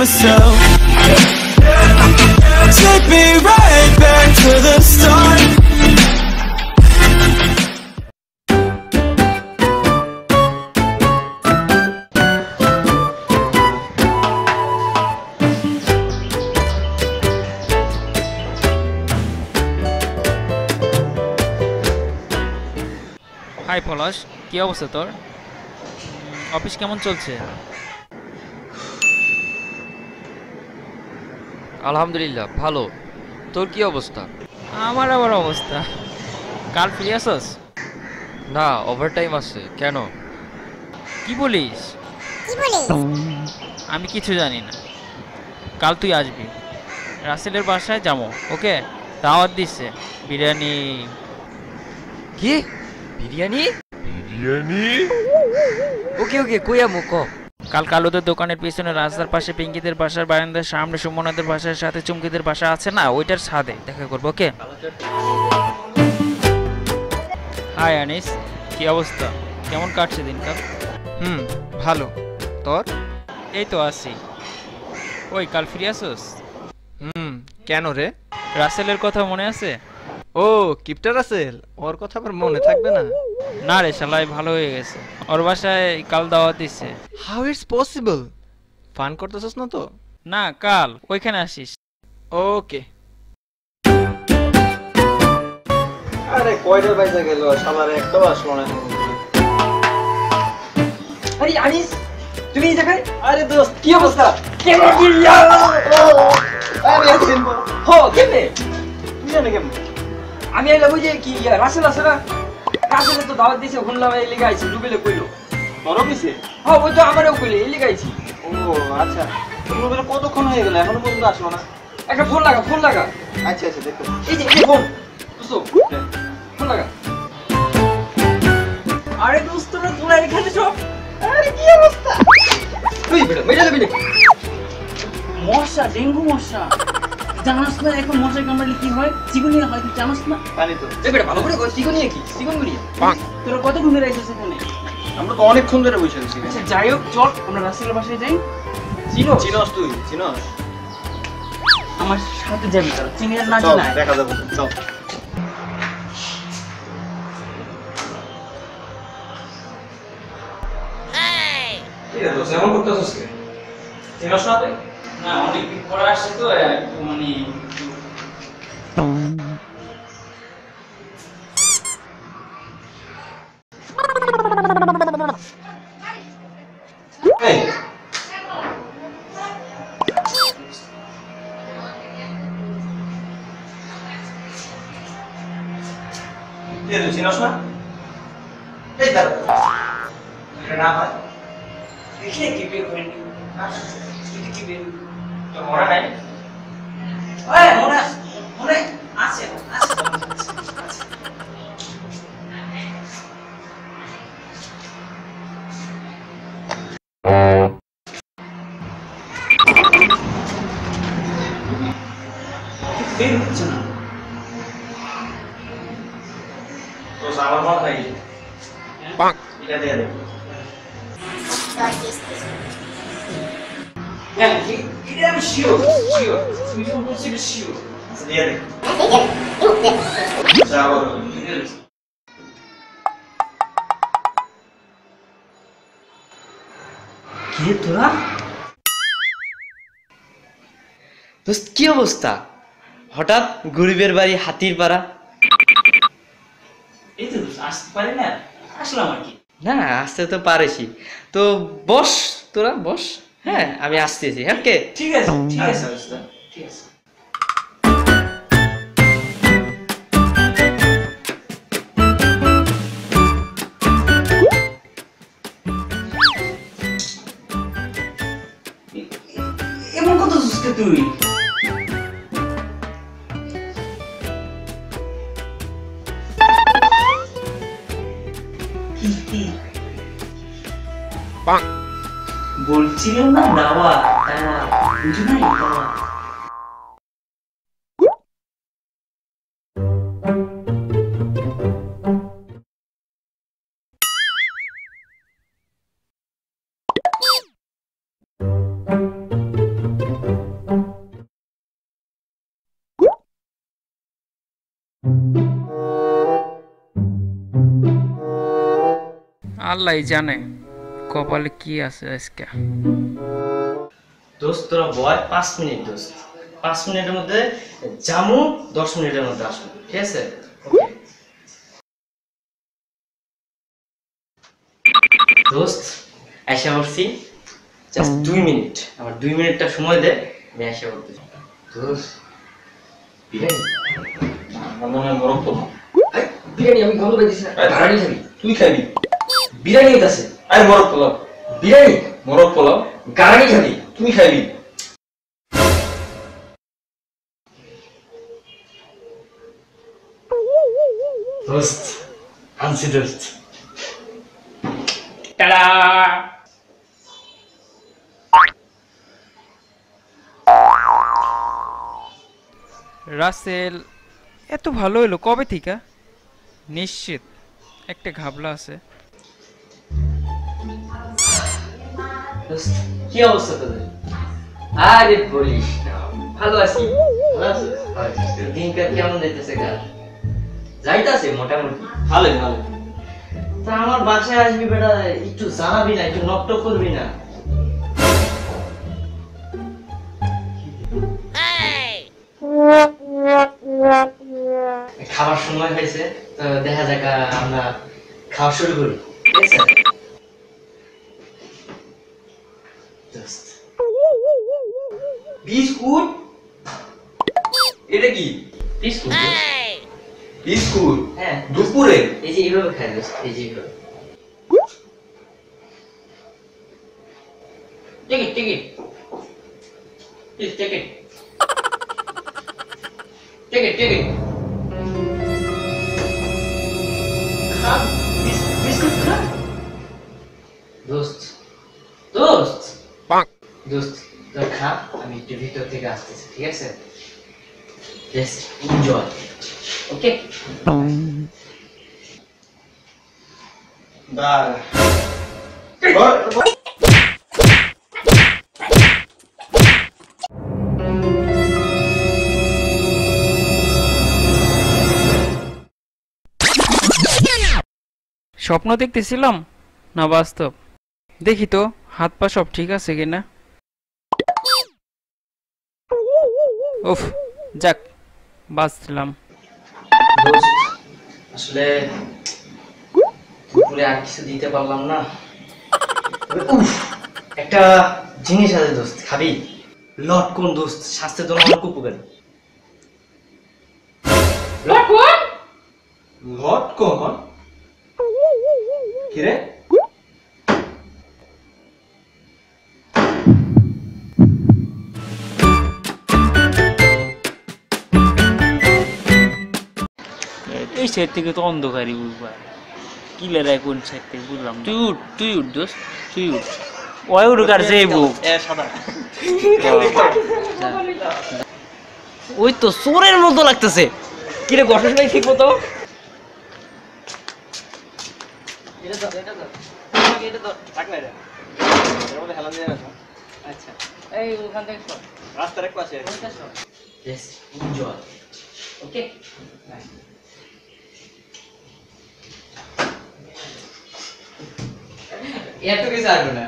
myself. Take me right back to the start. Hi Palash, কি অবস্থা তোর? অফিস কেমন চলছে? আলহামদুলিল্লাহ ভালো। তোর কি অবস্থা? আমার আবার অবস্থা, কাল ফিরে আসস? না, ওভারটাইম আছে। কেন? কি বলিস? আমি কিছু জানি না। কাল তুই আসবি, রাসেলের বাসায় যাবো। ওকে, দাওয়াত দিচ্ছে বিরিয়ানি। কি বিরিয়ানি? ওকে ওকে, কই আমু ক। কাল কালুদের দোকানের পিছনে রাস্তার পাশে পিঙ্কিদের বাসার বারান্দার সামনে সুমনাদের বাসার সাথে চুমকিদের বাসা আছে না, ওইটার ছাদে দেখা করবো। ওকে। হাই আনিস, কি অবস্থা? কেমন কাটছে দিনকাল? ভালো। তোর? এই তো আছি। ওই কাল ফিরে আসোস? কেন রে? রাসেলের কথা মনে আছে? ও কিপটা রাসেল, ওর কথা আবার মনে থাকবে না? না রে শালাই, ভালো হয়ে গেছে। ওর বাসায় কাল দাওয়াত দিচ্ছে। How it's possible? ফান করতেছস না তো? না, কাল ওইখানে আসিস। ওকে। আরে কয়টা বাইজা গেল, শালার একটাও আসলো না। আরে আনিস, তুমি দেখাই। আরে দোস্ত, কি অবস্থা? কেমন গিয়া? আরে আছেন হো কেমনে? তুই জানে কেমনে? আমি এলা বুঝে কি রাসেল আছে না, রাসেলে তো দাওয়াত দিছে, শুনলাম এই লিগে আইছি। রুবেলে কইলো তোরও কইছে? হ্যাঁ, ওই তো আমারও কইলে, এই লিগে আইছি। ও আচ্ছা, রুবেলে কতক্ষণ হয়ে গেল, এখনো পর্যন্ত আসলো না? একটা ফোন লাগা, ফোন লাগা। আচ্ছা আচ্ছা, দেখো এই যে ফোন। দোস্ত ফোন লাগা। আরে দোস্ত, তোরা এখানে সব। আরে কি অবস্থা? তুই বেটা মেজা যাবি না? মশা, ডেঙ্গু মশা। জানাস না এখন মশা কামড়ালে কি হয়? চিকুনিয়া হয়, তুই জানাস না? জানি তো। এই বেটা ভালো করে কই, চিকনিয়া কি? চিকনগুনিয়া। তোরা কতক্ষণ ধরে আইছিস এখানে? আমরা তো অনেকক্ষণ ধরে বসে আছি। আচ্ছা যাই হোক, চল আমরা রাসেলের বাসায় যাই। চিনস তুই? চিনস? আমার সাথে যাবি তোরা, চিনিয়ে না চল জানা। দেখা যাবে, চল। এই রে দোস্ত, এমন করতেছস কে? চিনস না তুই? না, অনেকদিন পরে আসছে তো, একটু মানে এই তুই চিনস না? এই দাঁড়া, এটা না ভাই, দেখলে কি বের করেনি? তুই কি বের? তোর মনে নাই? ওই মনে মনে আছে, আছে। বের হচ্ছে না। তো আমার মনে নাই, এটা দিয়ে দে। হ্যাঁ, এটা আমি শিওর, শিওর। তুই যখন বলছিস শিওর। দিয়ে দে। যাও। কে তোরা? দোস্ত কি অবস্থা? হঠাৎ গরিবের বাড়ি হাতির পাড়া? এই তো আসতে পারি না, আসলাম আর কি। না আসতে তো পারিসই তো, বস তোরা বস। হ্যাঁ আমি আসতেছি। হ্যাঁ কে? ঠিক আছে, ঠিক আছে, ঠিক আছে। এমন কত সুস্থ তুই? বলছিলাম না দাওয়া, বুঝো নাই দাওয়া। আল্লাহ জানে কপালে কি আছে আজকে। দোস্ত তোরা বয় 5 মিনিট দোস্ত, 5 মিনিটের মধ্যে জামু, 10 মিনিটের মধ্যে আসবো, ঠিক আছে? ওকে দোস্ত, আইসা পড়ছি, জাস্ট 2 মিনিট, আমার 2 মিনিটটা সময় দে, আমি আইসা পড়তেছি। দোস্ত বিরিয়ানি আমার মনে হয় মরক্কো না। বিরিয়ানি আমি গন্ধ পাইতেছি না। বিরিয়ানি খাবি? তুই খাবি বিরিয়ানি হইতাছে। আরে মরক পোলাও, বিরিয়ানি মরক পোলাও গারানি খাবি? তুই খাবি। দোস্ত আনছি দোস্ত। টাটা। রাসেল এত ভালো হলো কবে থেকে? নিশ্চিত একটা ঘাবলা আছে। দোস্ত কি অবস্থা তোদের? আরে বলিস না, ভালো আছি। ভালো আছিস? দিনকাল কেমন যাইতেছে কার? যাইতাছে মোটামুটি। ভালোই ভালো। তা আমার বাসায় আসবি বেটা, একটু জানাবি না, একটু নকটক করবি না? খাবার সময় হয়েছে, তো দেখা যাক আমরা খাওয়া শুরু করি, ঠিক আছে? দোস্ত, বিস্কুট? এটা কি? বিস্কুট? বিস্কুট? হ্যাঁ, দুপুরে? এই যে এইভাবে খাই দোস্ত, এই যে এইভাবে। Ticket ticket please, ticket ticket ticket. খা বিস্কুট খা দোস্ত, দোস্ত দোস্ত তোর খা, আমি একটু ভিতর থেকে আসতেছি, ঠিক আছে? জাস্ট এনজয়, ওকে? স্বপ্ন দেখতেছিলাম না বাস্তব? দেখি তো হাত পা সব ঠিক আছে কিনা। উফ, যাক বাঁচলাম। দোস্ত আসলে দুপুরে আর কিছু দিতে পারলাম না। তবে উফ, একটা জিনিস আছে দোস্ত, খাবি? লটকন দোস্ত, স্বাস্থ্যের জন্য অনেক উপকারী। লটকন? লটকন? কিরে? এই সাইড থেকে তো অন্ধকারই বুঝবা, কিলার কোন সাইড থেকে বুঝলাম না। তুই উঠ দোস্ত, তুই উঠ। ওই উঠুক আর যাইবো। ওই তো চোরের মতো লাগতেছে। কিরে গঠন নাই ঠিক মতো? আচ্ছা এই ওখান থেকে সর, রাস্তার এক পাশে। জাস্ট এনজয়, ওকে? এত কিছু আসবে না।